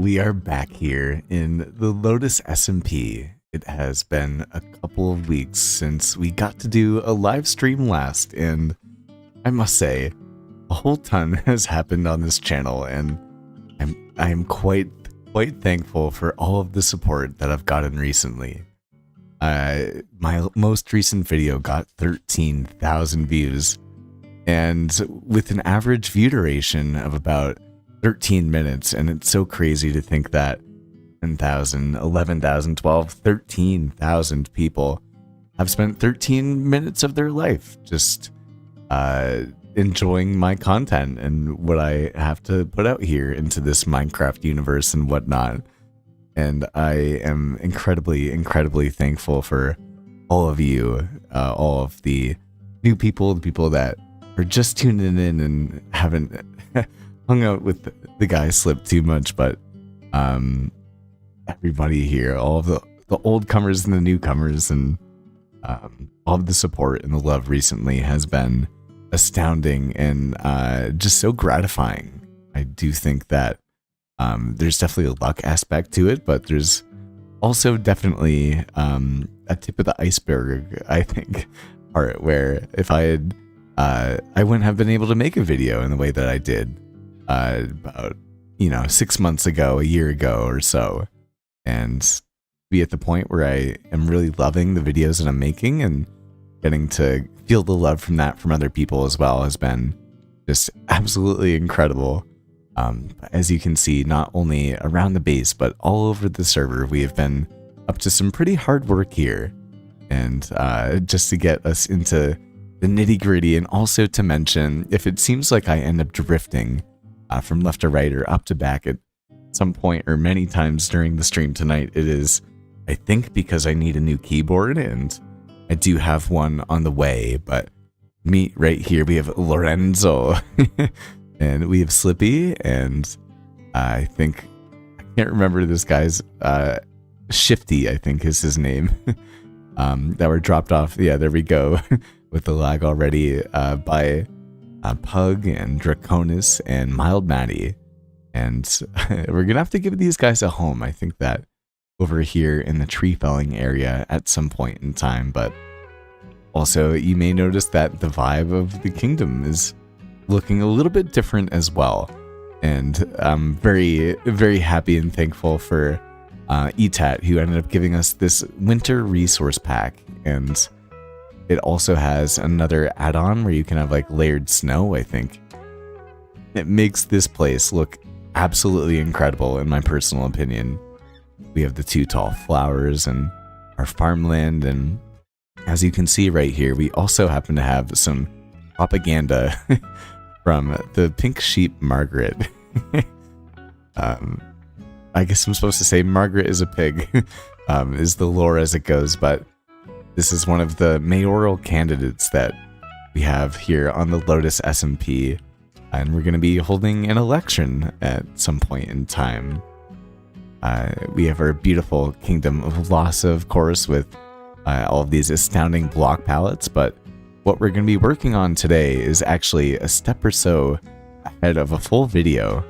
we are back here in the Lotus SMP. It has been a couple of weeks since we got to do a live stream last, and I must say, a whole ton has happened on this channel, and I'm quite thankful for all of the support that I've gotten recently. My most recent video got 13,000 views, and with an average view duration of about 13 minutes, and it's so crazy to think that 10,000, 11,000, 12, 13,000 people have spent 13 minutes of their life just enjoying my content and what I have to put out here into this Minecraft universe and whatnot. And I am incredibly thankful for all of you, all of the new people, the people that are just tuning in and haven't hung out with the guy Slip too much, but everybody here, all of the old comers and the newcomers, and all of the support and the love recently has been astounding and just so gratifying. I do think that there's definitely a luck aspect to it, but there's also definitely a tip of the iceberg, I think, part where if I had I wouldn't have been able to make a video in the way that I did about 6 months ago, a year ago or so, and be at the point where I am really loving the videos that I'm making and getting to feel the love from that from other people as well has been just absolutely incredible. As you can see, not only around the base but all over the server, we have been up to some pretty hard work here, and just to get us into the nitty-gritty, and also to mention, if it seems like I end up drifting from left to right or up to back at some point or many times during the stream tonight, it is, I think, because I need a new keyboard, and I do have one on the way. But me right here, we have Lorenzo and we have Slippy, and I can't remember this guy's Shifty, I think is his name, that were dropped off. Yeah, there we go. With the lag already, by Pug and Draconis and Mild Maddie. And we're gonna have to give these guys a home. I think that over here in the tree felling area at some point in time. But also, you may notice that the vibe of the kingdom is looking a little bit different as well. And I'm very happy and thankful for Etat, who ended up giving us this winter resource pack. And it also has another add-on where you can have like layered snow, I think. It makes this place look absolutely incredible in my personal opinion. We have the 2 tall flowers and our farmland, and as you can see right here, we also happen to have some propaganda from the pink sheep Margaret. I guess I'm supposed to say Margaret is a pig, is the lore as it goes, but this is one of the mayoral candidates that we have here on the Lotus SMP, and we're going to be holding an election at some point in time. We have our beautiful Kingdom of Lhasa, of course, with all of these astounding block palettes, but what we're going to be working on today is actually a step or so ahead of a full video.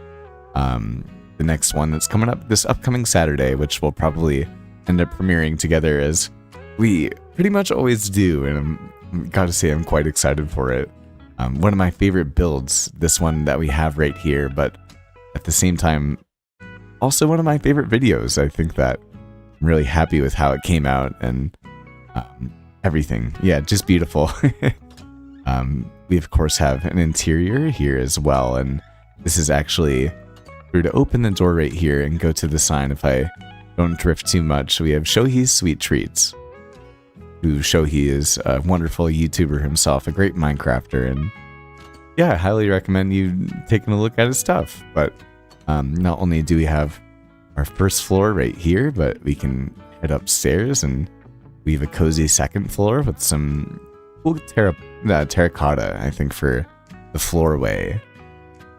The next one that's coming up this upcoming Saturday, which we'll probably end up premiering together as we pretty much always do, and I'm gotta say I'm quite excited for it. One of my favorite builds, this one that we have right here, but at the same time, also one of my favorite videos. I think that I'm really happy with how it came out and everything. Yeah, just beautiful. We of course have an interior here as well, and this is actually, if we were to open the door right here and go to the sign, if I don't drift too much, we have Shohei's Sweet Treats, who Shohei is a wonderful YouTuber himself, a great Minecrafter, and yeah, I highly recommend you taking a look at his stuff. But not only do we have our first floor right here, but we can head upstairs and we have a cozy second floor with some cool terracotta, I think, for the floorway,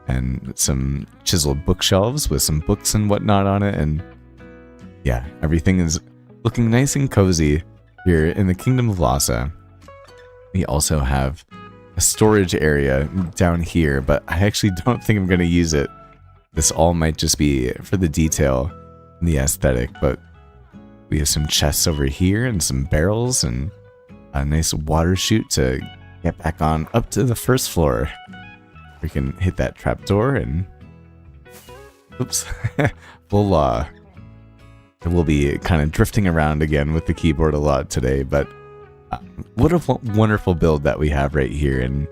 and some chiseled bookshelves with some books and whatnot on it, and yeah, everything is looking nice and cozy here in the Kingdom of Lhasa. We also have a storage area down here, but I actually don't think I'm going to use it this all might just be for the detail and the aesthetic, but we have some chests over here and some barrels and a nice water chute to get back on up to the first floor. We can hit that trapdoor and oops, we'll be kind of drifting around again with the keyboard a lot today, but what a wonderful build that we have right here. And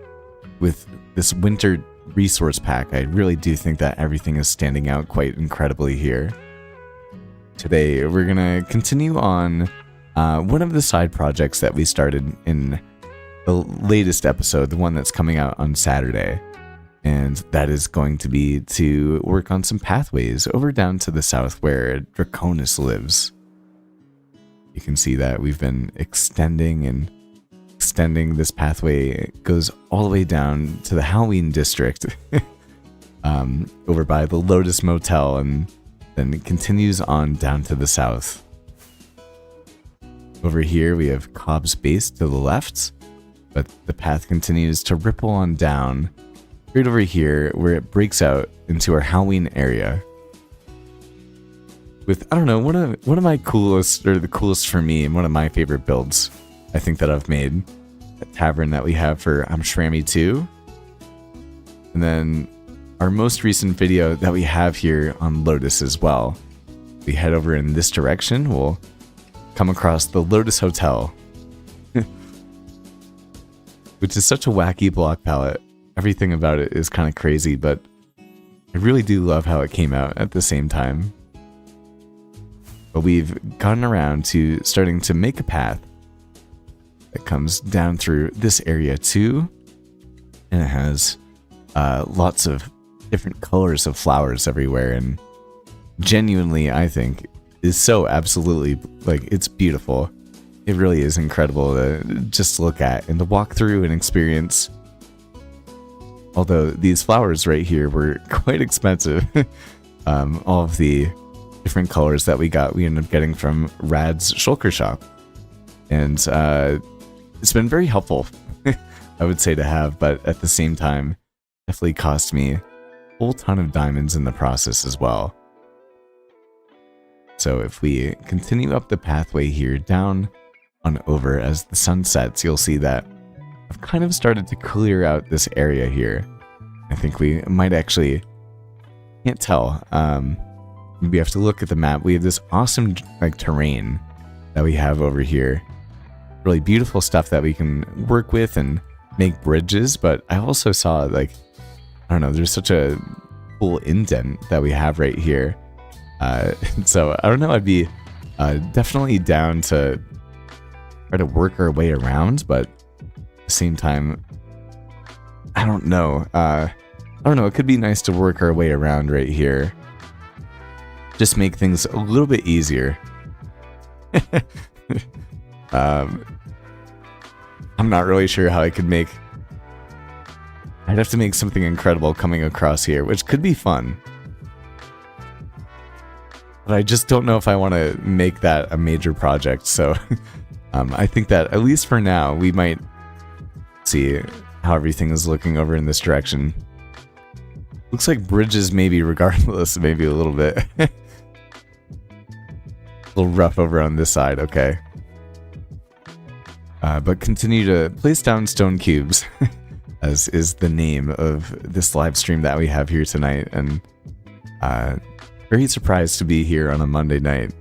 with this winter resource pack, I really do think that everything is standing out quite incredibly here. Today, we're going to continue on one of the side projects that we started in the latest episode, the one that's coming out on Saturday. And that is going to be to work on some pathways over down to the south where Draconis lives. You can see that we've been extending this pathway. It goes all the way down to the Halloween district over by the Lotus Motel, and then it continues on down to the south. Over here we have Cobb's Base to the left, but the path continues to ripple on down right over here where it breaks out into our Halloween area. With, I don't know, one of my coolest, or the coolest for me, and one of my favorite builds I think that I've made. A tavern that we have for Shrammy 2. And then our most recent video that we have here on Lotus as well. We head over in this direction, we'll come across the Lotus Hotel. Which is such a wacky block palette. Everything about it is kind of crazy, but I really do love how it came out at the same time. But we've gotten around to starting to make a path that comes down through this area too, and it has lots of different colors of flowers everywhere, and genuinely I think is so absolutely, like, it's beautiful. It really is incredible to just look at and to walk through and experience. Although these flowers right here were quite expensive. All of the different colors that we ended up getting from Rad's Shulker shop. And it's been very helpful, I would say, to have, but at the same time, definitely cost me a whole ton of diamonds in the process as well. So if we continue up the pathway here down on over as the sun sets, you'll see that I've kind of started to clear out this area here. I think we might actually, can't tell, maybe have to look at the map. We have this awesome terrain that we have over here. Really beautiful stuff that we can work with and make bridges, but I also saw, I don't know, there's such a cool indent that we have right here. So I don't know, I'd be definitely down to try to work our way around, but at the same time, I don't know. It could be nice to work our way around right here. Just make things a little bit easier. I'm not really sure how I could make... I'd have to make something incredible coming across here, which could be fun. But I just don't know if I want to make that a major project, so... I think that, at least for now, we might see how everything is looking over in this direction. Looks like bridges maybe regardless, maybe a little bit. A little rough over on this side, okay. But continue to place down stone cubes, as is the name of this live stream that we have here tonight, and very surprised to be here on a Monday night.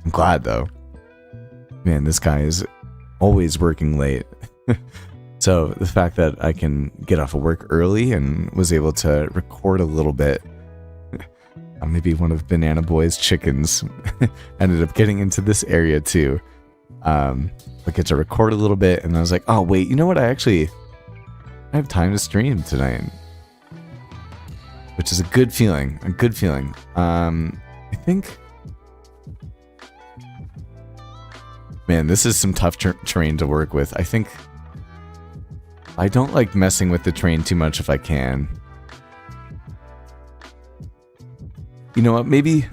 I'm glad though. Man, this guy is always working late. So the fact that I can get off of work early and was able to record a little bit, maybe one of Banana Boy's chickens ended up getting into this area too. I get to record a little bit, and I was like, oh wait, you know what? I have time to stream tonight, which is a good feeling. I think. Man, this is some tough terrain to work with. I think I don't like messing with the terrain too much if I can. You know what? Maybe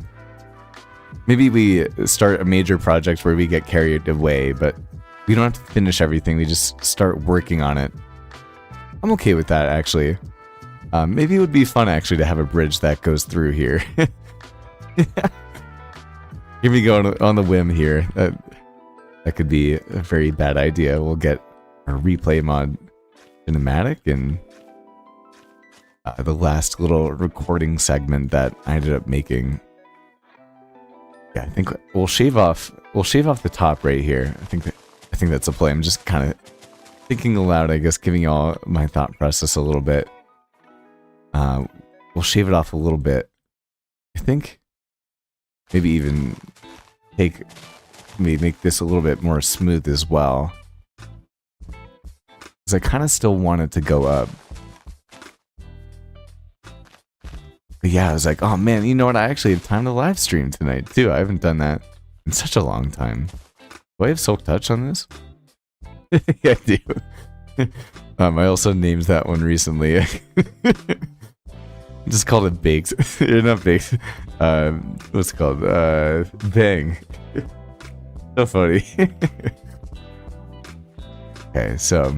we start a major project where we get carried away, but we don't have to finish everything. We just start working on it. I'm okay with that, actually. Maybe it would be fun actually to have a bridge that goes through here. Here we go on the whim here. That could be a very bad idea. We'll get our replay mod cinematic and the last little recording segment that I ended up making. Yeah, I think we'll shave off the top right here. I think that's a play. I'm just kind of thinking aloud, I guess, giving y'all my thought process a little bit. We'll shave it off a little bit. I think maybe even make this a little bit more smooth as well. Because I kind of still want it to go up. But yeah, I was like, oh man, you know what? I actually have time to live stream tonight too. I haven't done that in such a long time. Do I have Silk Touch on this? Yeah, I do. I also named that one recently. Just called it Baked. You're not Baked. What's it called? Bang. So funny. Okay, so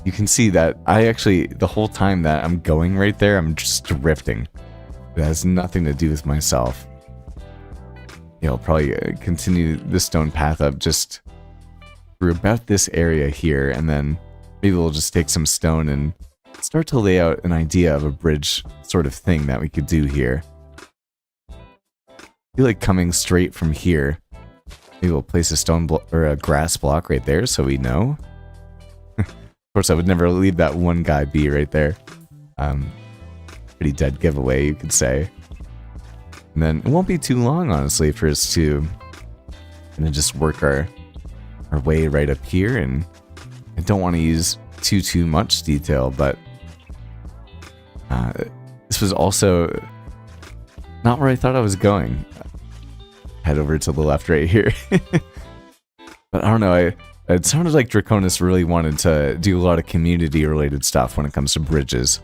you can see that I actually, the whole time that I'm going right there, I'm just drifting. It has nothing to do with myself. I'll probably continue the stone path up just through about this area here, and then maybe we'll just take some stone and start to lay out an idea of a bridge sort of thing that we could do here. I feel like coming straight from here, maybe we'll place a stone or a grass block right there so we know. Of course, I would never leave that one guy be right there. Pretty dead giveaway, you could say. And then it won't be too long, honestly, for us to just work our way right up here. And I don't want to use too much detail, but this was also not where I thought I was going. Head over to the left right here. But I don't know, it sounded like Draconis really wanted to do a lot of community related stuff when it comes to bridges.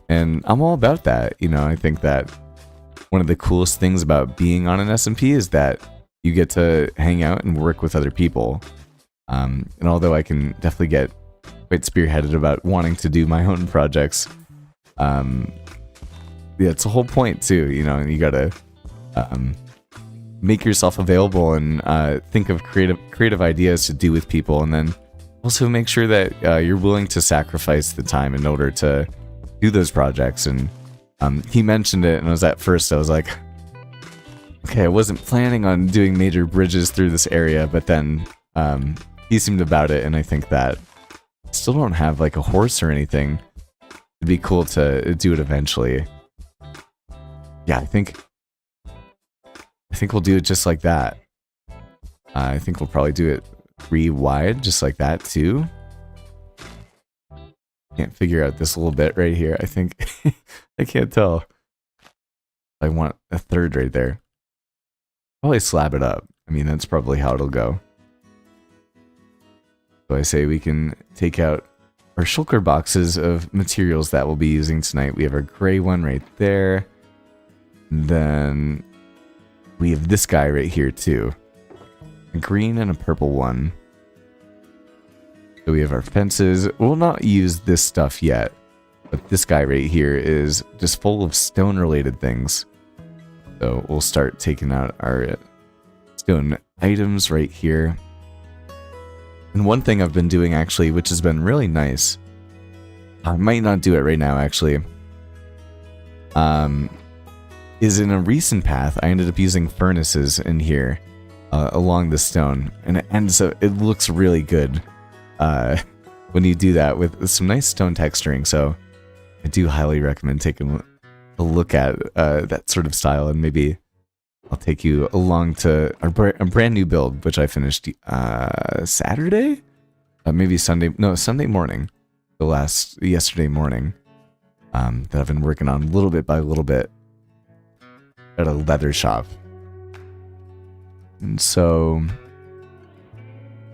And I'm all about that. I think that one of the coolest things about being on an SMP is that you get to hang out and work with other people. And although I can definitely get quite spearheaded about wanting to do my own projects, yeah, it's the whole point too. You gotta make yourself available and think of creative ideas to do with people, and then also make sure that you're willing to sacrifice the time in order to do those projects. And he mentioned it, and I was like, okay, I wasn't planning on doing major bridges through this area, but then he seemed about it, and I think that I still don't have like a horse or anything. It'd be cool to do it eventually. Yeah, I think we'll do it just like that. I think we'll probably do it 3 wide, just like that too. Can't figure out this little bit right here. I think I can't tell. I want a 3rd right there. Probably slab it up. I mean, that's probably how it'll go. So I say we can take out our shulker boxes of materials that we'll be using tonight. We have our gray one right there. And then we have this guy right here too. A green and a purple one. So we have our fences. We'll not use this stuff yet, but this guy right here is just full of stone related things. So we'll start taking out our stone items right here. And one thing I've been doing actually, which has been really nice, I might not do it right now actually, is in a recent path, I ended up using furnaces in here along the stone. And so it looks really good when you do that with some nice stone texturing. So I do highly recommend taking a look at that sort of style, and maybe I'll take you along to a brand new build, which I finished Saturday? Maybe Sunday. No, Sunday morning. Yesterday morning. That I've been working on little bit by little bit at a leather shop. And so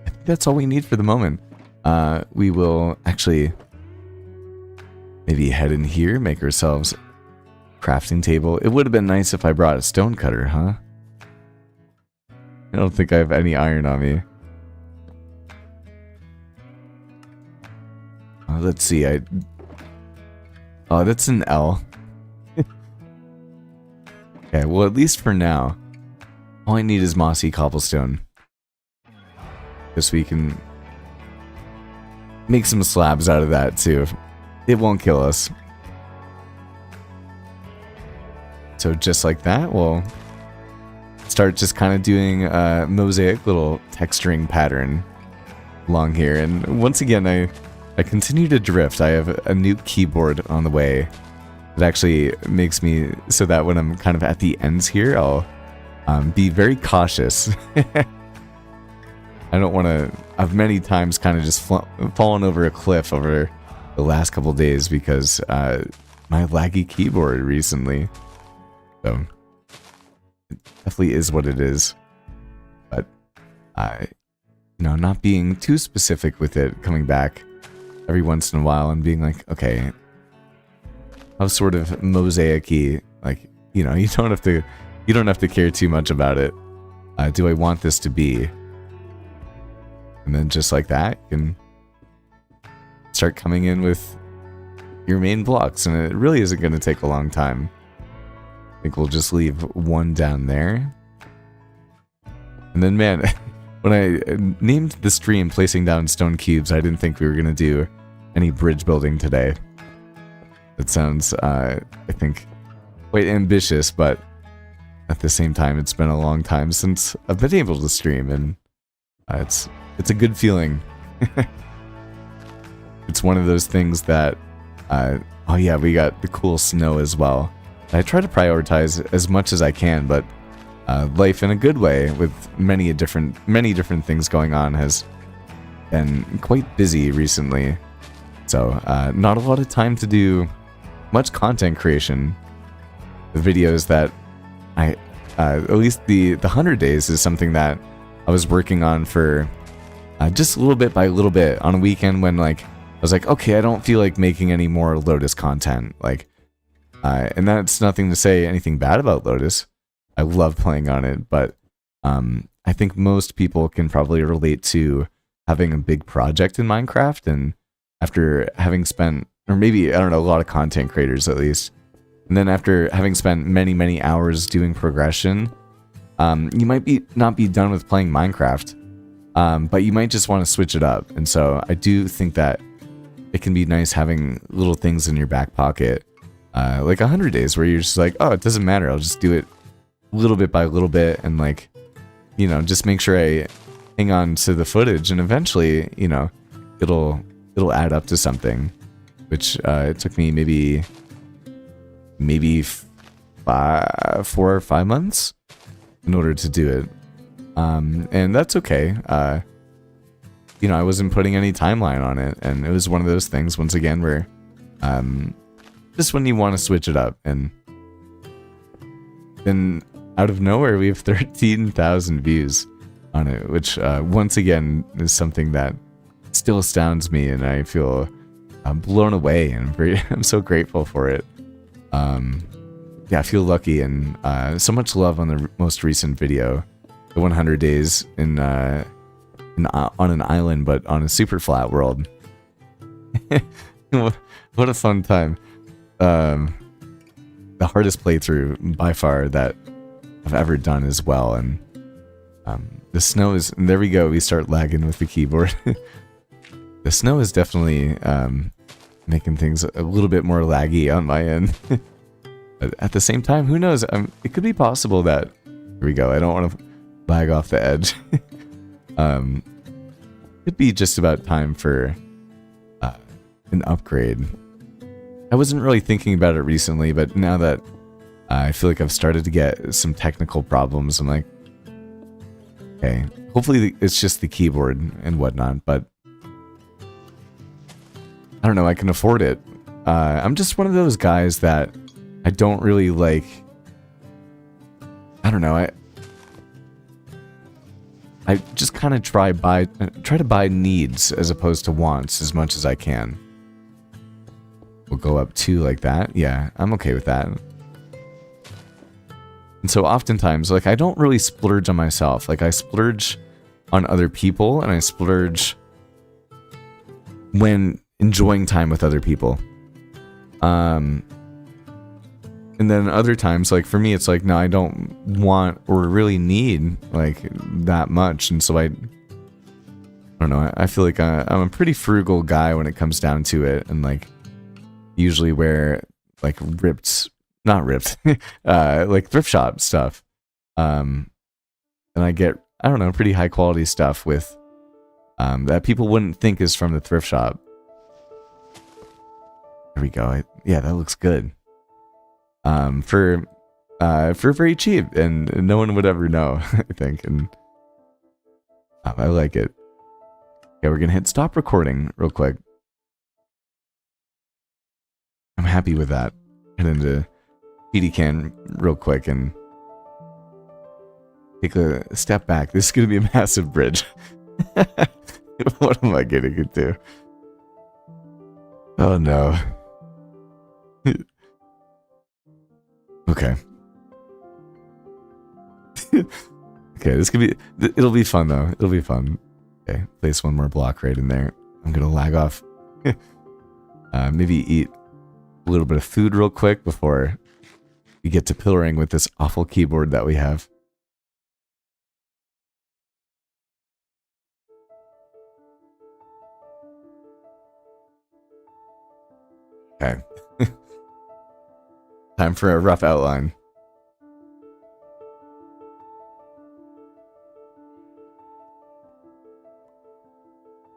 I think that's all we need for the moment. We will actually maybe head in here, make ourselves crafting table. It would have been nice if I brought a stone cutter, huh? I don't think I have any iron on me. Let's see, Oh, that's an L. Okay, well, at least for now, all I need is mossy cobblestone. Just so we can make some slabs out of that, too. It won't kill us. So just like that, we'll start just kind of doing a mosaic little texturing pattern along here. And once again, I continue to drift. I have a new keyboard on the way. It actually makes me so that when I'm kind of at the ends here, I'll be very cautious. I don't want to... I've many times kind of just fallen over a cliff over the last couple days because my laggy keyboard recently. So it definitely is what it is. But not being too specific with it, coming back every once in a while and being like, okay, how sort of mosaic-y, like, you don't have to care too much about it. Do I want this to be? And then just like that, you can start coming in with your main blocks, and it really isn't going to take a long time. I think we'll just leave one down there. And then, man, when I named the stream Placing Down Stone Cubes, I didn't think we were going to do any bridge building today. It sounds, I think, quite ambitious, but at the same time, it's been a long time since I've been able to stream, and it's a good feeling. It's one of those things that, oh yeah, we got the cool snow as well. I try to prioritize as much as I can, but life in a good way with many different things going on has been quite busy recently. So not a lot of time to do much content creation. The videos that at least the 100 days is something that I was working on for just a little bit by little bit on a weekend when I was like, okay, I don't feel like making any more Lotus content. And that's nothing to say anything bad about Lotus. I love playing on it, but I think most people can probably relate to having a big project in Minecraft, and after having spent, or maybe, I don't know, a lot of content creators at least, and then after having spent many hours doing progression, you might not be done with playing Minecraft, but you might just want to switch it up. And so I do think that it can be nice having little things in your back pocket, like 100 days where you're just like, oh, it doesn't matter, I'll just do it little bit by little bit, and just make sure I hang on to the footage, and eventually, it'll add up to something. Which it took me maybe 4 or 5 months in order to do it, and that's okay. I wasn't putting any timeline on it, and it was one of those things once again where just when you want to switch it up, and then out of nowhere we have 13,000 views on it, which once again is something that still astounds me, and I feel blown away, and I'm so grateful for it. Yeah, I feel lucky, and so much love on the most recent video, the 100 days on an island, but on a super flat world. What a fun time. The hardest playthrough by far that I've ever done as well, and the snow is, and there we go, we start lagging with the keyboard. The snow is definitely making things a little bit more laggy on my end. But at the same time, who knows? It could be possible that... Here we go, I don't want to lag off the edge. Could be just about time for an upgrade. I wasn't really thinking about it recently, but now that I feel like I've started to get some technical problems, I'm like, okay, hopefully it's just the keyboard and whatnot, but I don't know, I can afford it. I'm just one of those guys that I don't really like... I don't know, I just kind of try to buy needs as opposed to wants as much as I can. We'll go up 2 like that. Yeah, I'm okay with that. And so oftentimes, I don't really splurge on myself. I splurge on other people, and I splurge when enjoying time with other people. And then other times, like for me, it's like, no, I don't want or really need like that much. And so I don't know. I feel like I'm a pretty frugal guy when it comes down to it. And like usually wear like not ripped, like thrift shop stuff. And I get, I don't know, pretty high quality stuff with that people wouldn't think is from the thrift shop. There we go. Yeah, that looks good. For very cheap, and no one would ever know, I think. And I like it. Okay, we're gonna hit stop recording real quick. I'm happy with that. Head into PDCan real quick and take a step back. This is gonna be a massive bridge. What am I getting into? Oh no. Okay. Okay, this could be, it'll be fun though. It'll be fun. Okay, place one more block right in there. I'm gonna lag off. Maybe eat a little bit of food real quick before we get to pillaring with this awful keyboard that we have. Okay. Time for a rough outline.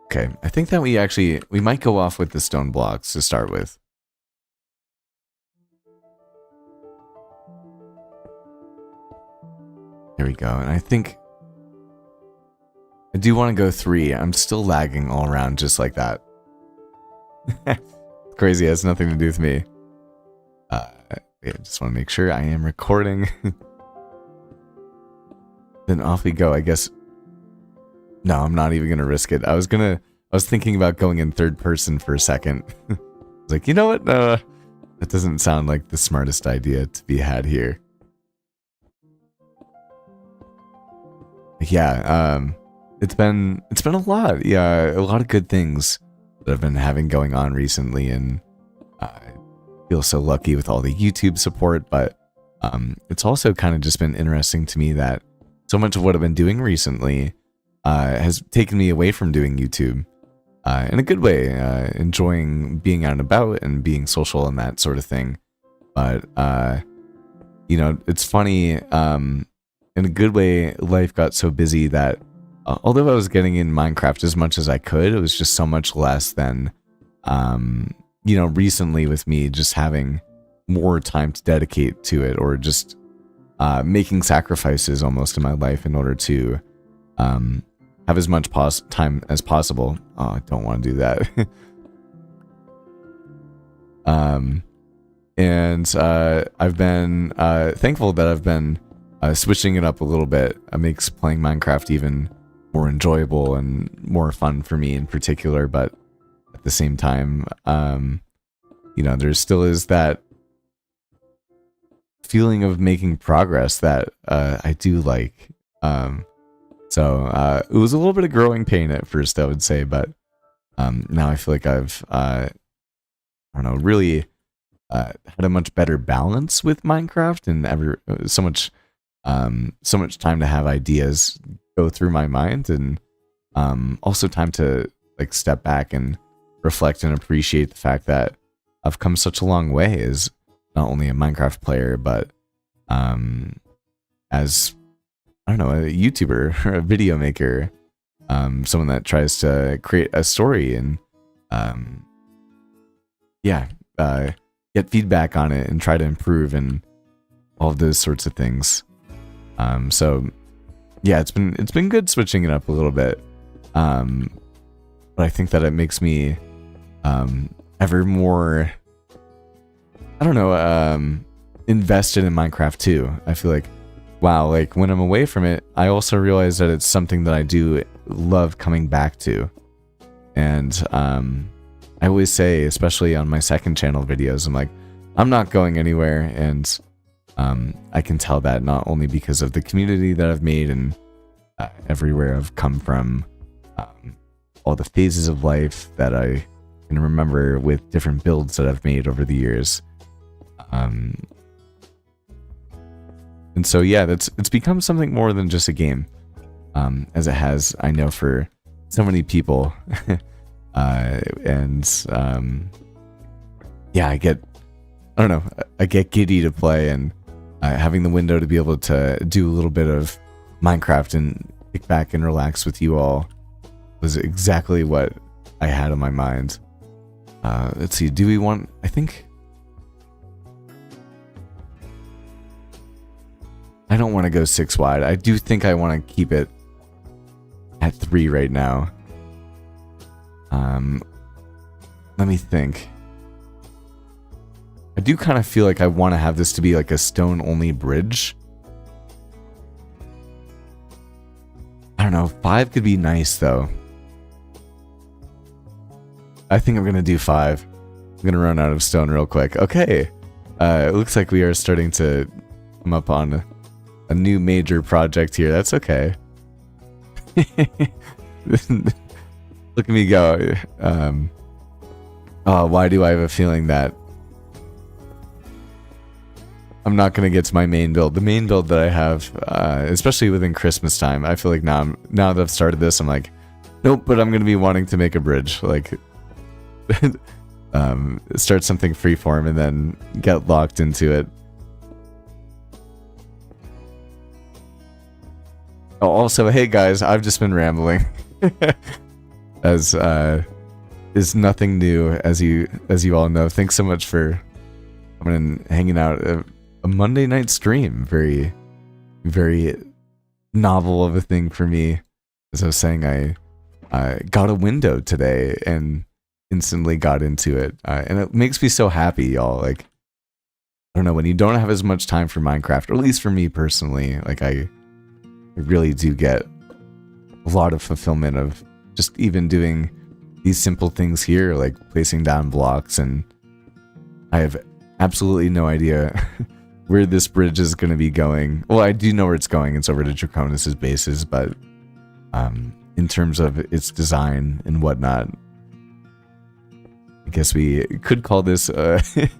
Okay, I think that we might go off with the stone blocks to start with. There we go, and I think I do want to go 3. I'm still lagging all around just like that. Crazy, it has nothing to do with me. Yeah, just want to make sure I am recording. Then off we go, I guess. No, I'm not even gonna risk it. I was thinking about going in third person for a second. I was like, you know what? That doesn't sound like the smartest idea to be had here. Yeah, it's been a lot. Yeah, a lot of good things that I've been having going on recently, and I feel so lucky with all the YouTube support, but it's also kind of just been interesting to me that so much of what I've been doing recently has taken me away from doing YouTube in a good way, enjoying being out and about and being social and that sort of thing. But, you know, it's funny, in a good way, life got so busy that although I was getting in Minecraft as much as I could, it was just so much less than, you know, recently with me just having more time to dedicate to it, or just making sacrifices almost in my life in order to have as much time as possible. Oh, I don't want to do that. And I've been thankful that I've been switching it up a little bit. It makes playing Minecraft even more enjoyable and more fun for me in particular, but at the same time, you know, there still is that feeling of making progress that I do like. So it was a little bit of growing pain at first, I would say, but now I feel like I've I don't know, really had a much better balance with Minecraft, and so much time to have ideas go through my mind, and also time to like step back and reflect and appreciate the fact that I've come such a long way as not only a Minecraft player, but as, I don't know, a YouTuber or a video maker, someone that tries to create a story and get feedback on it and try to improve and all of those sorts of things. So yeah, it's been good switching it up a little bit. But I think that it makes me ever more, I don't know, invested in Minecraft too. I feel like, wow, like when I'm away from it, I also realize that it's something that I do love coming back to. And I always say, especially on my second channel videos, I'm like, I'm not going anywhere. And I can tell that not only because of the community that I've made and everywhere I've come from, all the phases of life that I can remember with different builds that I've made over the years. And so yeah, it's become something more than just a game, as it has, I know, for so many people. Yeah, I get giddy to play, and having the window to be able to do a little bit of Minecraft and kick back and relax with you all was exactly what I had on my mind. Let's see, do we want, I think, I don't want to go 6 wide. I do think I want to keep it at 3 right now. Let me think. I do kind of feel like I want to have this to be like a stone-only bridge. I don't know, 5 could be nice though. I think I'm gonna do 5. I'm gonna run out of stone real quick. Okay, it looks like we are starting to come up on a new major project here. That's okay. Look at me go. Oh, why do I have a feeling that I'm not going to get to my main build? The main build that I have, especially within Christmas time, I feel like now that I've started this, I'm like, nope, but I'm going to be wanting to make a bridge. Like, start something freeform and then get locked into it. Oh, also, hey guys, I've just been rambling. As is nothing new, as you all know. Thanks so much for coming and hanging out. A Monday night stream, very, very novel of a thing for me. As I was saying, I got a window today and instantly got into it, and it makes me so happy, y'all. Like, I don't know, when you don't have as much time for Minecraft, or at least for me personally, like I really do get a lot of fulfillment of just even doing these simple things here, like placing down blocks. And I have absolutely no idea where this bridge is going to be going. Well, I do know where it's going. It's over to Draconis' bases, but in terms of its design and whatnot, I guess we could call this like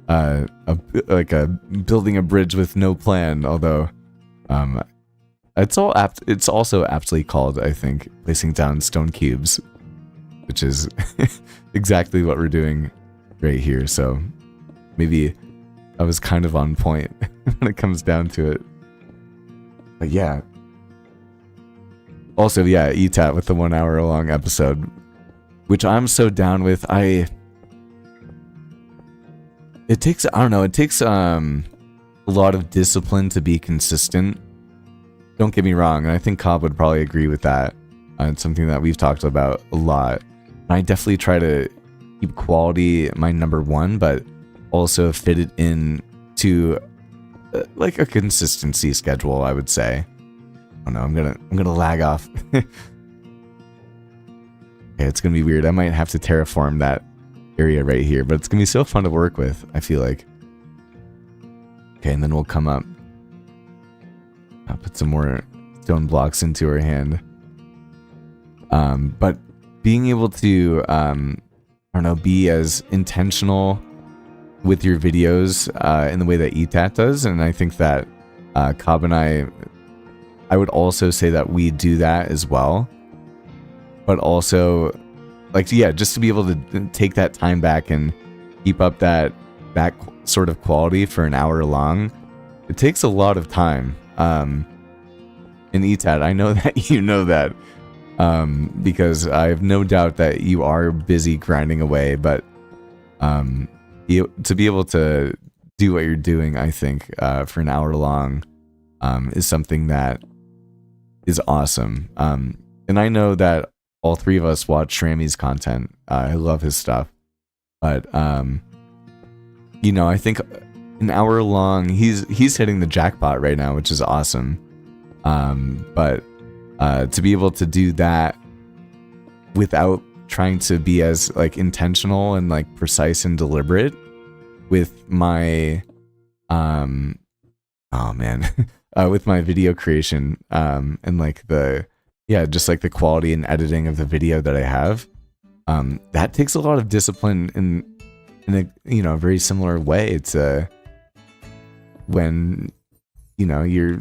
a building a bridge with no plan. Although it's also aptly called, I think, placing down stone cubes, which is exactly what we're doing right here. So maybe I was kind of on point when it comes down to it. But yeah. Also, yeah, ETAT with the 1 hour long episode, which I'm so down with. It takes a lot of discipline to be consistent. Don't get me wrong, and I think Cobb would probably agree with that. It's something that we've talked about a lot. I definitely try to keep quality my number one, but also fit it in to like a consistency schedule, I would say. Oh no, I'm gonna lag off. Okay, it's gonna be weird. I might have to terraform that area right here, but it's gonna be so fun to work with, I feel like. Okay, and then we'll come up. I'll put some more stone blocks into our hand. But being able to, I don't know, be as intentional with your videos in the way that ETAT does, and I think that Cobb and I would also say that we do that as well. But also, like, yeah, just to be able to take that time back and keep up that sort of quality for an hour long, it takes a lot of time. In ETAT, I know that you know that, because I have no doubt that you are busy grinding away, but to be able to do what you're doing, I think, for an hour long, is something that is awesome. And I know that all three of us watch Shramy's content. I love his stuff, but you know, I think an hour long, he's hitting the jackpot right now, which is awesome. But to be able to do that without trying to be as like intentional and like precise and deliberate with my with my video creation, and like just like the quality and editing of the video that I have, that takes a lot of discipline in a, you know, very similar way to when, you know, you're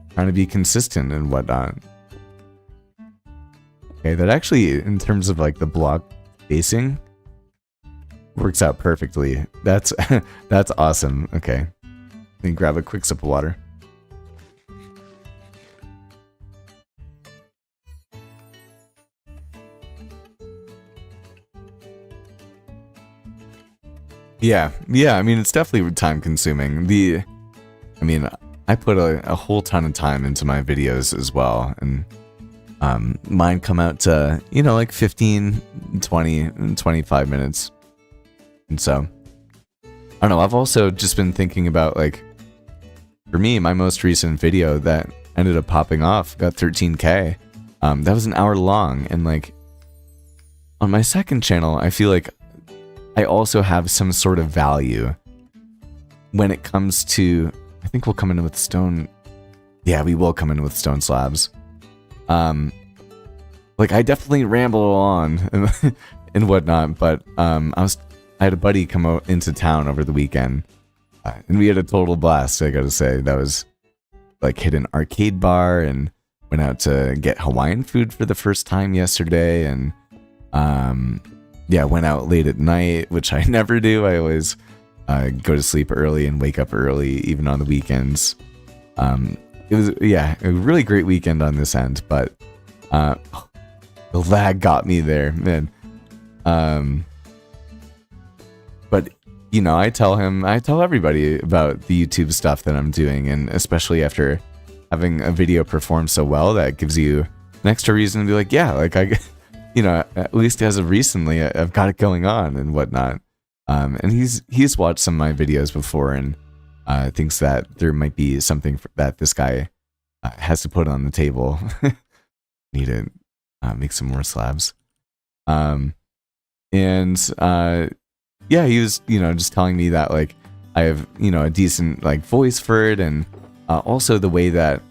trying to be consistent and whatnot. Okay, that actually, in terms of like the block spacing, works out perfectly. That's that's awesome. Okay, let me grab a quick sip of water. Yeah, I mean, it's definitely time consuming. I mean, I put a whole ton of time into my videos as well, and mine come out to, you know, like 15, 20, 25 minutes. And so, I don't know, I've also just been thinking about, like, for me, my most recent video that ended up popping off got 13K. That was an hour long, and like, on my second channel, I feel like I also have some sort of value when it comes to, I think we'll come in with stone. Yeah, we will come in with stone slabs. Like, I definitely ramble on and whatnot, but I had a buddy come out into town over the weekend, and we had a total blast. I gotta say, that was like, hit an arcade bar and went out to get Hawaiian food for the first time yesterday, and yeah, went out late at night, which I never do. I always go to sleep early and wake up early, even on the weekends. It was, yeah, a really great weekend on this end, but the lag got me there, man. But, you know, I tell everybody about the YouTube stuff that I'm doing, and especially after having a video perform so well, that gives you an extra reason to be like, yeah, like, you know, at least as of recently, I've got it going on and whatnot. And he's watched some of my videos before, and thinks that there might be something that this guy has to put on the table. Need to make some more slabs. And yeah, he was, you know, just telling me that, like, I have, you know, a decent, like, voice for it, and also the way that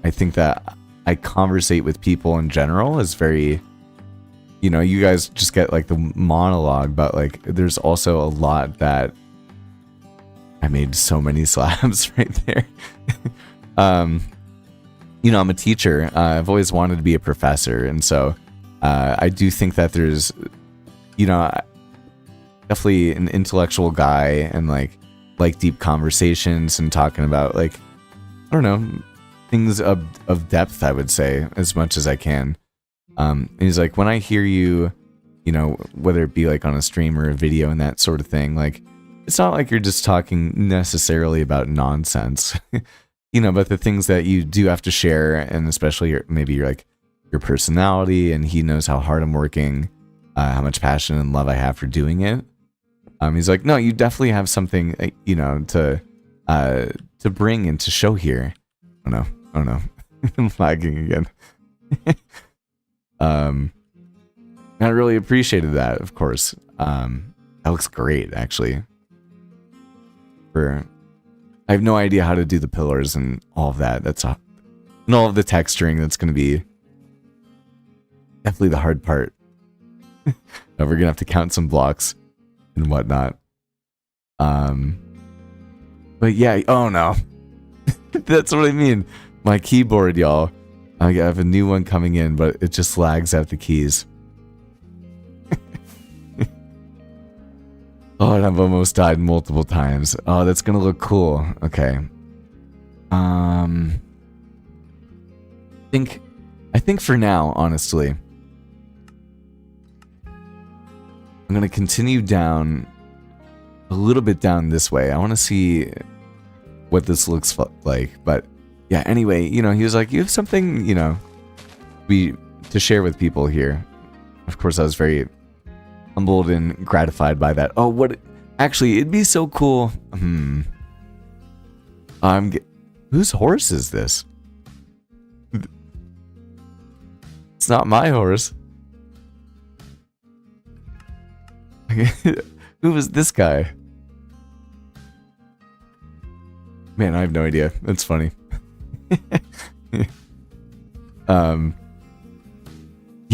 I think that I conversate with people in general is very, you know, you guys just get like the monologue, but like, there's also a lot that I made so many slabs right there. You know, I'm a teacher. I've always wanted to be a professor, and so I do think that there's, you know, definitely an intellectual guy, and like deep conversations and talking about, like, I don't know, things of depth, I would say, as much as I can. And he's like, when I hear you, you know, whether it be like on a stream or a video and that sort of thing, like, it's not like you're just talking necessarily about nonsense, you know, but the things that you do have to share, and especially maybe your personality, and he knows how hard I'm working, how much passion and love I have for doing it. He's like, no, you definitely have something, you know, to bring and to show here. Oh no, I'm lagging again. I really appreciated that, of course. That looks great, actually. I have no idea how to do the pillars and all of that. And all of the texturing. That's going to be definitely the hard part. Now we're gonna have to count some blocks and whatnot. But yeah, oh no. That's what I mean. My keyboard, y'all. I have a new one coming in, but it just lags out the keys. Oh, and I've almost died multiple times. Oh, that's gonna look cool. Okay. I think for now, honestly, I'm gonna continue down a little bit down this way. I want to see what this looks like, but yeah, anyway, you know, he was like, you have something, you know, to share with people here. Of course, I was very humbled and gratified by that. Oh, actually, it'd be so cool. Whose horse is this? It's not my horse. Who was this guy? Man, I have no idea. That's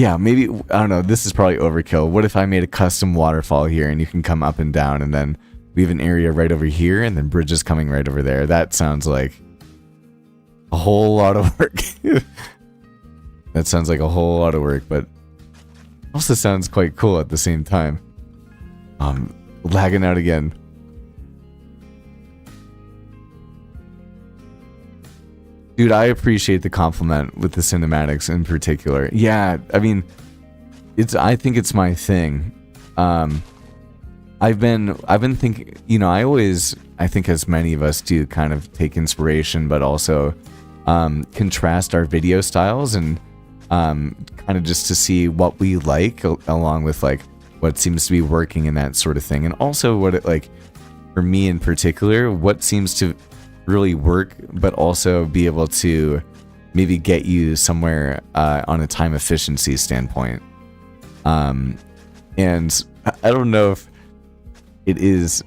Yeah, maybe, I don't know, this is probably overkill. What if I made a custom waterfall here and you can come up and down, and then we have an area right over here and then bridges coming right over there? That sounds like a whole lot of work. That sounds like a whole lot of work, but also sounds quite cool at the same time. Lagging out again. Dude, I appreciate the compliment with the cinematics in particular. Yeah, I mean, I think it's my thing. I've been thinking, you know, I think as many of us do, kind of take inspiration, but also contrast our video styles and kind of just to see what we like, along with like what seems to be working and that sort of thing. And also what it, like, for me in particular, what seems to really work, but also be able to maybe get you somewhere on a time efficiency standpoint. And I don't know if it is,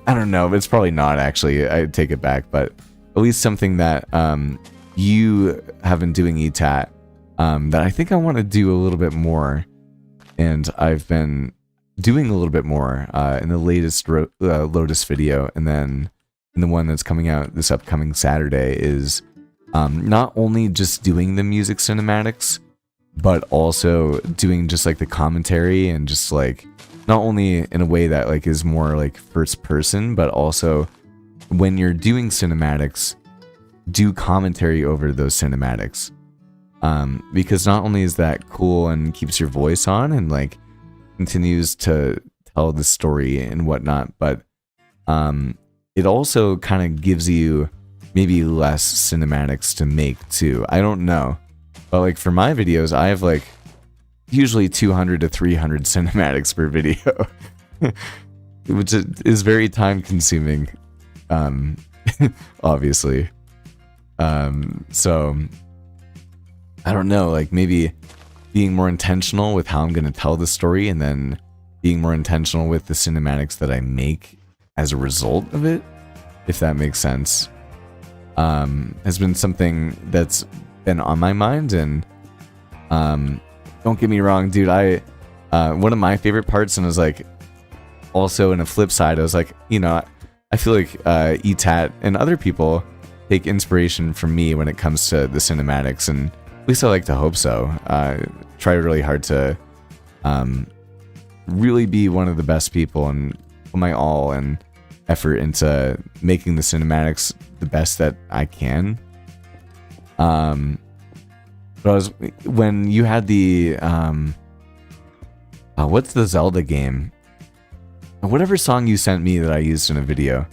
I don't know, it's probably not actually, I take it back, but at least something that you have been doing, ETAT, that I think I want to do a little bit more. And I've been doing a little bit more in the latest Lotus video, and then in the one that's coming out this upcoming Saturday is not only just doing the music cinematics, but also doing just like the commentary, and just like not only in a way that like is more like first person, but also when you're doing cinematics, do commentary over those cinematics. Because not only is that cool and keeps your voice on and like continues to tell the story and whatnot, but it also kind of gives you maybe less cinematics to make too. I don't know, but like for my videos, I have like usually 200 to 300 cinematics per video, which is very time consuming, obviously. So I don't know, like maybe being more intentional with how I'm going to tell the story, and then being more intentional with the cinematics that I make as a result of it, if that makes sense, has been something that's been on my mind. And don't get me wrong, dude, one of my favorite parts, and it was like also in a flip side, I was like, you know, I feel like ETAT and other people take inspiration from me when it comes to the cinematics, and at least I like to hope so. Try really hard to really be one of the best people and put my all and effort into making the cinematics the best that I can. But when you had the what's the Zelda game? Whatever song you sent me that I used in a video,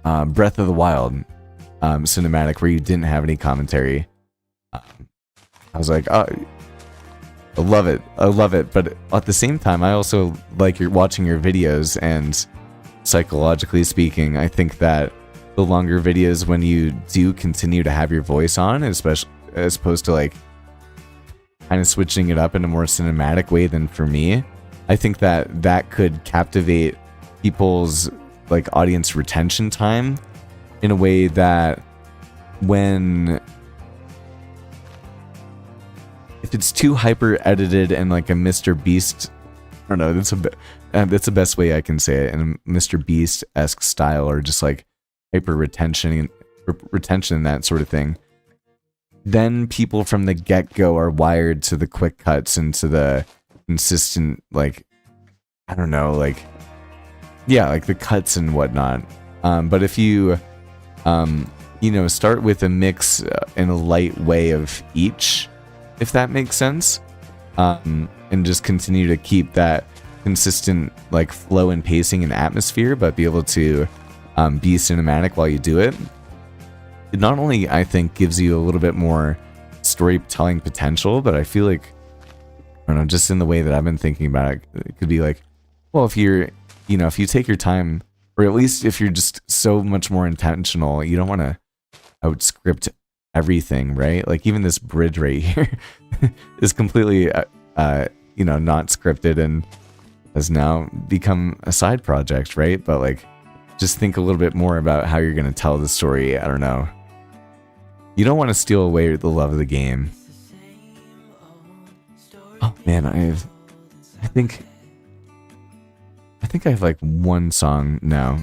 Breath of the Wild cinematic where you didn't have any commentary. I was like, oh, I love it. But at the same time, I also like watching your videos, and psychologically speaking, I think that the longer videos, when you do continue to have your voice on, especially as opposed to like kind of switching it up in a more cinematic way than for me, I think that could captivate people's like audience retention time in a way that if it's too hyper edited and like a Mr. Beast, I don't know, that's the best way I can say it, in a Mr. Beast-esque style, or just like hyper retention and that sort of thing, then people from the get-go are wired to the quick cuts and to the consistent, like, I don't know, like, yeah, like the cuts and whatnot. But if you, you know, start with a mix in a light way of each, if that makes sense, and just continue to keep that consistent like flow and pacing and atmosphere, but be able to be cinematic while you do it, it not only, I think, gives you a little bit more storytelling potential, but I feel like, I don't know, just in the way that I've been thinking about it, it could be like, well, if you take your time, or at least if you're just so much more intentional, you don't want to outscript everything, right? Like even this bridge right here is completely, not scripted and has now become a side project, right? But like, just think a little bit more about how you're going to tell the story. I don't know. You don't want to steal away the love of the game. Man, I think I have like one song now,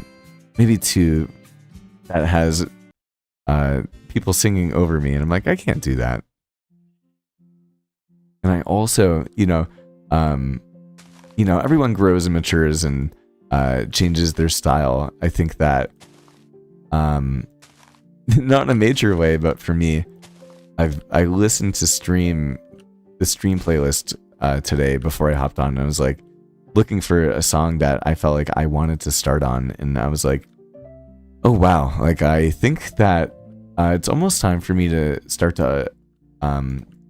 maybe two, that has people singing over me, and I'm like, I can't do that. And I also, everyone grows and matures and changes their style. I think that, not in a major way, but for me, I listened to the stream playlist today before I hopped on, and I was like looking for a song that I felt like I wanted to start on, and I was like, oh wow, like I think that it's almost time for me to start to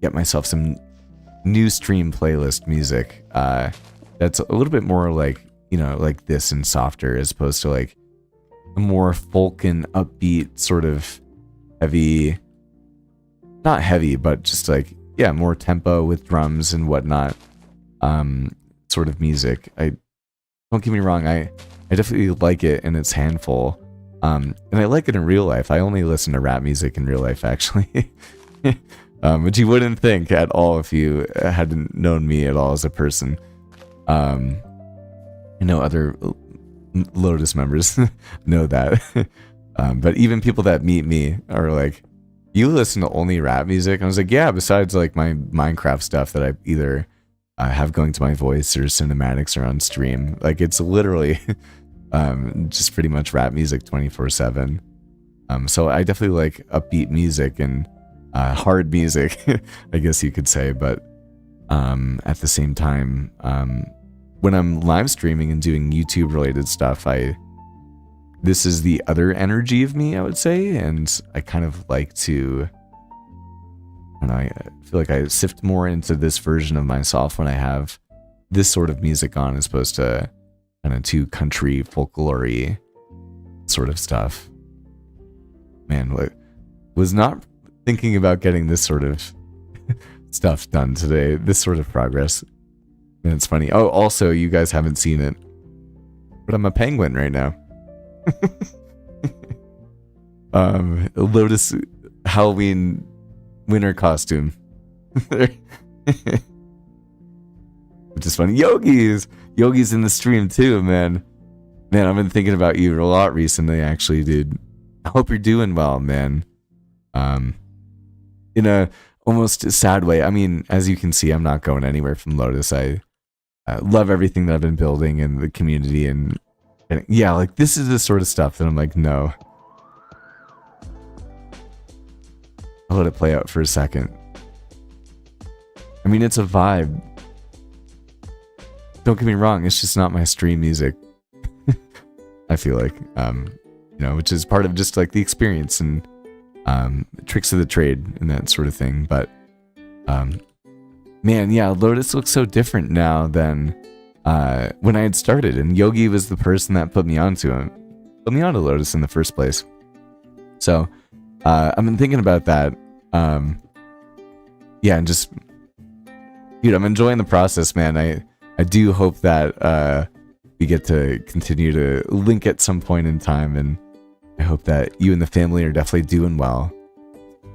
get myself some new stream playlist music that's a little bit more like, like this and softer, as opposed to like a more folk and upbeat sort of heavy, not heavy, but just like, yeah, more tempo with drums and whatnot, sort of music. Don't get me wrong, I definitely like it in its handful, and I like it in real life. I only listen to rap music in real life, actually. Which you wouldn't think at all if you hadn't known me at all as a person. I know other Lotus members know that. But even people that meet me are like, you listen to only rap music? I was like, yeah, besides like my Minecraft stuff that I either have going to my voice or cinematics or on stream. Like it's literally just pretty much rap music 24/7. So I definitely like upbeat music and hard music, I guess you could say, but at the same time, when I'm live streaming and doing YouTube related stuff, this is the other energy of me, I would say, and I kind of like to, I feel like I sift more into this version of myself when I have this sort of music on, as opposed to kind of too country folklore-y sort of stuff. Man, was not thinking about getting this sort of stuff done today, this sort of progress. And it's funny. Oh, also, you guys haven't seen it, but I'm a penguin right now. Lotus Halloween winter costume. Which is funny. Yogi's in the stream too, man. Man, I've been thinking about you a lot recently, actually, dude. I hope you're doing well, man. In a almost sad way. I mean, as you can see, I'm not going anywhere from Lotus. I love everything that I've been building in the community, and yeah, like this is the sort of stuff that I'm like, no. I'll let it play out for a second. I mean, it's a vibe. Don't get me wrong, it's just not my stream music. I feel like, which is part of just like the experience and tricks of the trade and that sort of thing. But man, yeah, Lotus looks so different now than when I had started, and Yogi was the person that put me onto Lotus in the first place. So I've been thinking about that. Yeah, and just, dude, I'm enjoying the process, man. I do hope that we get to continue to link at some point in time, and I hope that you and the family are definitely doing well.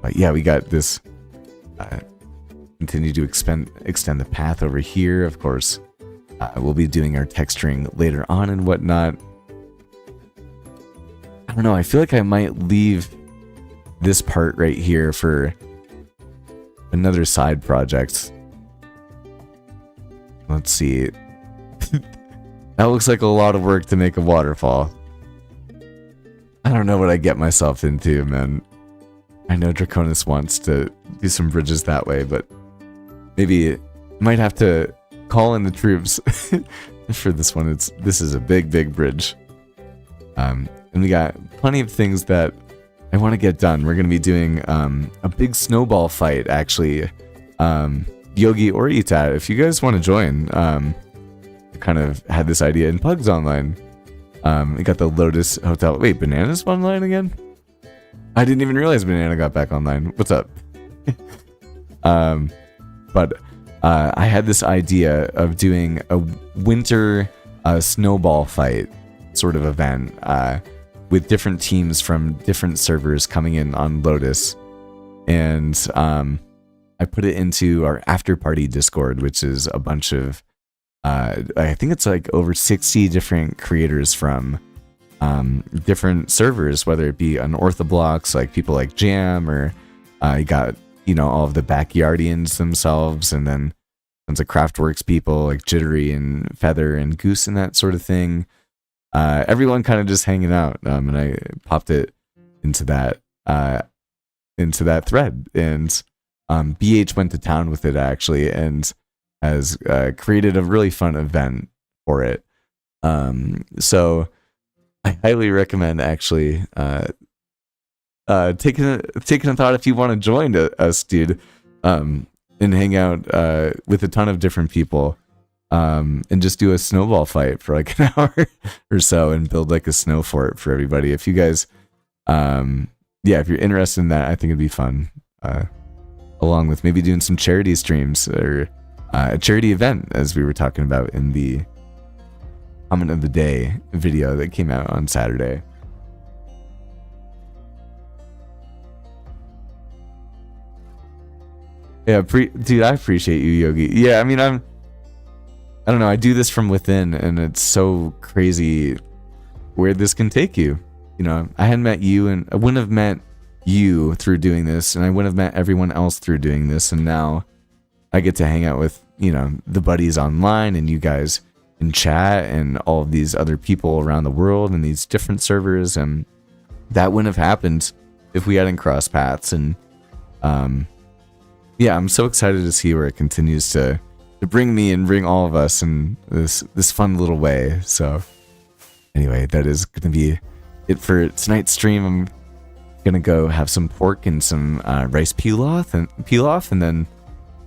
But yeah, we got this. Continue to extend the path over here. Of course, we'll be doing our texturing later on and whatnot. I don't know. I feel like I might leave this part right here for another side project. Let's see. That looks like a lot of work to make a waterfall. I don't know what I get myself into, man. I know Draconis wants to do some bridges that way, but maybe might have to call in the troops for this one. This is a big bridge. And we got plenty of things that I want to get done. We're going to be doing a big snowball fight, actually. Yogi or Etat, if you guys want to join, I kind of had this idea in Pugs Online. We got the Lotus Hotel. Wait, Banana's online again? I didn't even realize Banana got back online. What's up? But I had this idea of doing a winter snowball fight sort of event with different teams from different servers coming in on Lotus. And I I put it into our after party Discord, which is a bunch of, I think it's like over 60 different creators from different servers, whether it be unorthodox, like people like Jam, or you got, all of the Backyardians themselves, and then tons of Craftworks people like Jittery and Feather and Goose and that sort of thing. Everyone kind of just hanging out, and I popped it into that thread, and BH went to town with it actually, and has created a really fun event for it. So I highly recommend actually taking a thought if you want to join us, dude, and hang out with a ton of different people, and just do a snowball fight for like an hour or so and build like a snow fort for everybody. If you guys, if you're interested in that, I think it'd be fun. Along with maybe doing some charity streams or a charity event, as we were talking about in the comment of the day video that came out on Saturday. Yeah, dude, I appreciate you, Yogi. Yeah, I mean, I don't know, I do this from within, and it's so crazy where this can take you. I hadn't met you, and I wouldn't have met you through doing this, and I wouldn't have met everyone else through doing this, and now I get to hang out with, the buddies online, and you guys in chat, and all of these other people around the world, and these different servers, and that wouldn't have happened if we hadn't crossed paths. And I'm so excited to see where it continues to bring me and bring all of us in this fun little way. So anyway, that is going to be it for tonight's stream. I'm gonna go have some pork and some rice pilaf, and then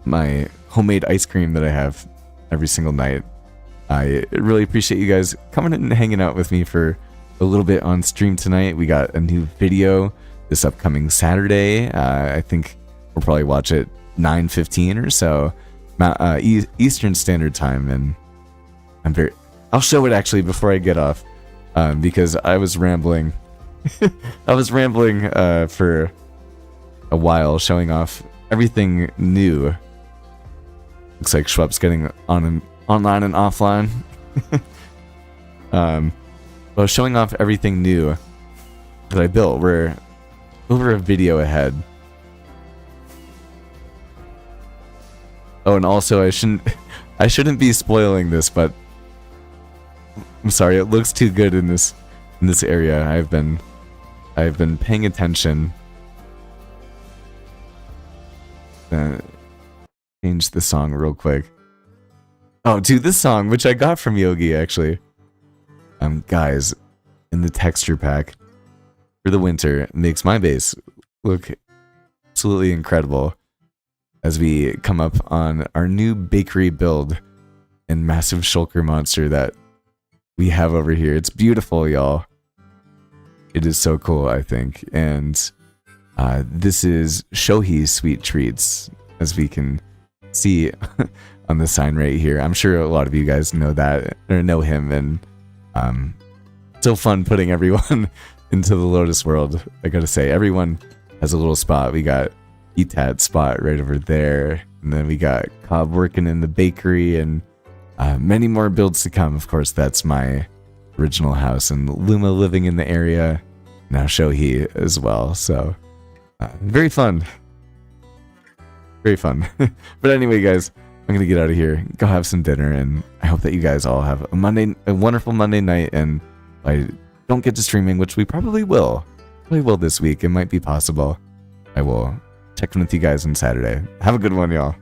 my homemade ice cream that I have every single night. I really appreciate you guys coming in and hanging out with me for a little bit on stream tonight. We got a new video this upcoming Saturday. I think we'll probably watch it 9:15 or so Eastern Standard Time, and I'll show it actually before I get off, because I was rambling. I was rambling for a while, showing off everything new. Looks like Schweb's getting online and offline. Well, showing off everything new that I built. We're over a video ahead. Oh, and also I shouldn't be spoiling this, but I'm sorry, it looks too good in this area. I've been paying attention. Change the song real quick. Oh, dude, this song, which I got from Yogi, actually. Guys, in the texture pack for the winter, makes my base look absolutely incredible as we come up on our new bakery build and massive shulker monster that we have over here. It's beautiful, y'all. It is so cool, I think. And this is Shohei Sweet Treats, as we can see on the sign right here. I'm sure a lot of you guys know that, or know him, and so fun putting everyone into the Lotus world. I gotta say, everyone has a little spot. We got Etat spot right over there, and then we got Cobb working in the bakery, and many more builds to come. Of course, that's my original house, and Luma living in the area, now Shohei as well. So very fun. Very fun. But anyway, guys, I'm gonna get out of here, go have some dinner, and I hope that you guys all have a wonderful Monday night. And if I don't get to streaming, which we probably will this week, it might be possible, I will check in with you guys on Saturday. Have a good one, y'all.